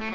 Hi,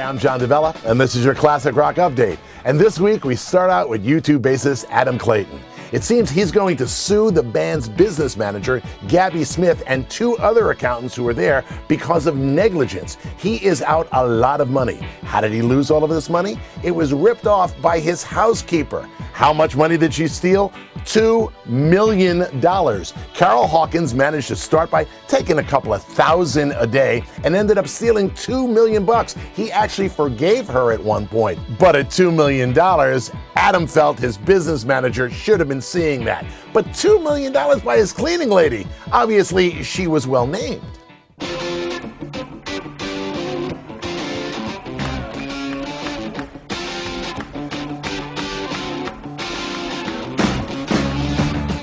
I'm John DeBella, and this is your Classic Rock Update. And this week, we start out with U2 bassist Adam Clayton. It seems he's going to sue the band's business manager, Gabby Smith, and two other accountants who were there because of negligence. He is out a lot of money. How did he lose all of this money? It was ripped off by his housekeeper. How much money did she steal? $2 million. Carol Hawkins managed to start by taking a couple of thousand a day and ended up stealing $2 million. He actually forgave her at one point. But at $2 million, Adam felt his business manager should have been seeing that. But $2 million by his cleaning lady. Obviously, she was well named.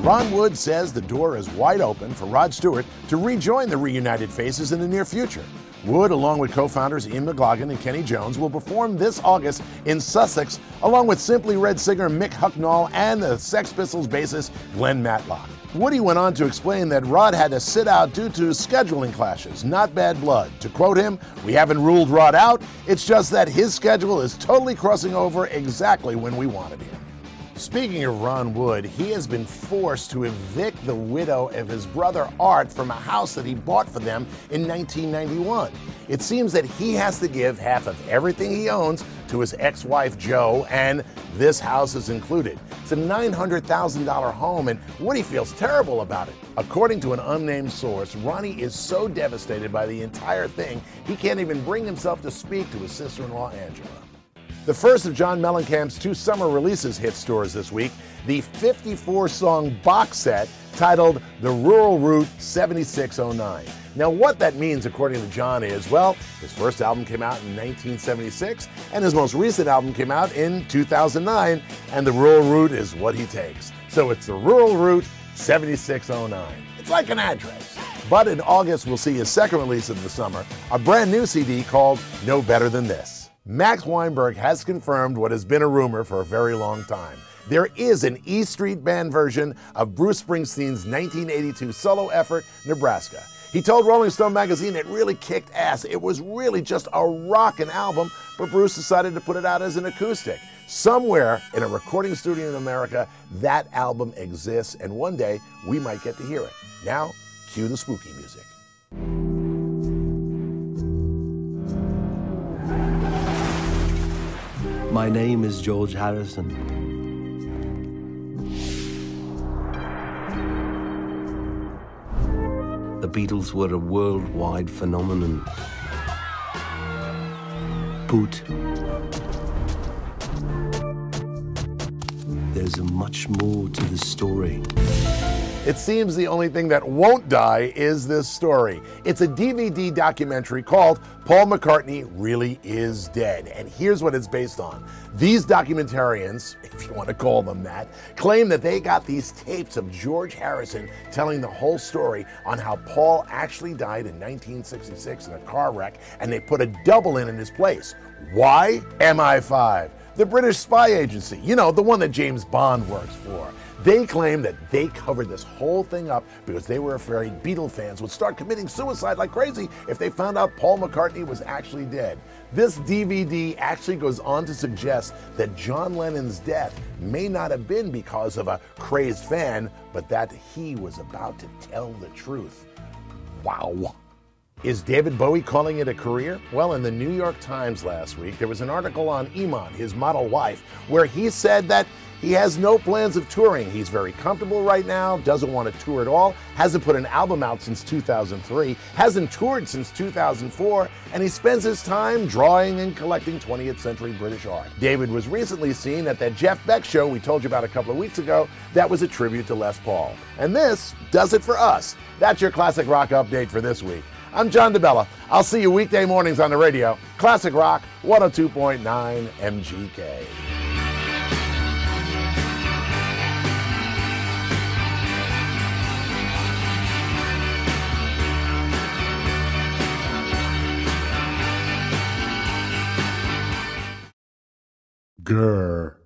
Ron Wood says the door is wide open for Rod Stewart to rejoin the reunited Faces in the near future. Wood, along with co-founders Ian McLaughlin and Kenny Jones, will perform this August in Sussex, along with Simply Red singer Mick Hucknall and the Sex Pistols bassist Glenn Matlock. Woody went on to explain that Rod had to sit out due to scheduling clashes, not bad blood. To quote him, "We haven't ruled Rod out, it's just that his schedule is totally crossing over exactly when we wanted him." Speaking of Ron Wood, he has been forced to evict the widow of his brother Art from a house that he bought for them in 1991. It seems that he has to give half of everything he owns to his ex-wife Jo, and this house is included. It's a $900,000 home, and Woody feels terrible about it. According to an unnamed source, Ronnie is so devastated by the entire thing, he can't even bring himself to speak to his sister-in-law Angela. The first of John Mellencamp's two summer releases hit stores this week, the 54-song box set titled The Rural Route 7609. Now, what that means, according to John, is, well, his first album came out in 1976, and his most recent album came out in 2009, and the rural route is what he takes. So it's The Rural Route 7609. It's like an address. But in August, we'll see his second release of the summer, a brand new CD called No Better Than This. Max Weinberg has confirmed what has been a rumor for a very long time. There is an E Street Band version of Bruce Springsteen's 1982 solo effort, Nebraska. He told Rolling Stone magazine it really kicked ass. It was really just a rockin' album, but Bruce decided to put it out as an acoustic. Somewhere in a recording studio in America, that album exists, and one day we might get to hear it. Now, cue the spooky music. My name is George Harrison. The Beatles were a worldwide phenomenon. But there's much more to the story. It seems the only thing that won't die is this story. It's a DVD documentary called Paul McCartney Really Is Dead, and here's what it's based on. These documentarians, if you want to call them that, claim that they got these tapes of George Harrison telling the whole story on how Paul actually died in 1966 in a car wreck, and they put a double in his place. Why? MI5, the British spy agency, you know, the one that James Bond works for. They claim that they covered this whole thing up because they were afraid Beatle fans would start committing suicide like crazy if they found out Paul McCartney was actually dead. This DVD actually goes on to suggest that John Lennon's death may not have been because of a crazed fan, but that he was about to tell the truth. Wow. Is David Bowie calling it a career? Well, in the New York Times last week, there was an article on Iman, his model wife, where he said that he has no plans of touring. He's very comfortable right now, doesn't want to tour at all, hasn't put an album out since 2003, hasn't toured since 2004, and he spends his time drawing and collecting 20th century British art. David was recently seen at that Jeff Beck show we told you about a couple of weeks ago that was a tribute to Les Paul. And this does it for us. That's your Classic Rock update for this week. I'm John DeBella. I'll see you weekday mornings on the radio. Classic Rock 102.9 MGK. Grr.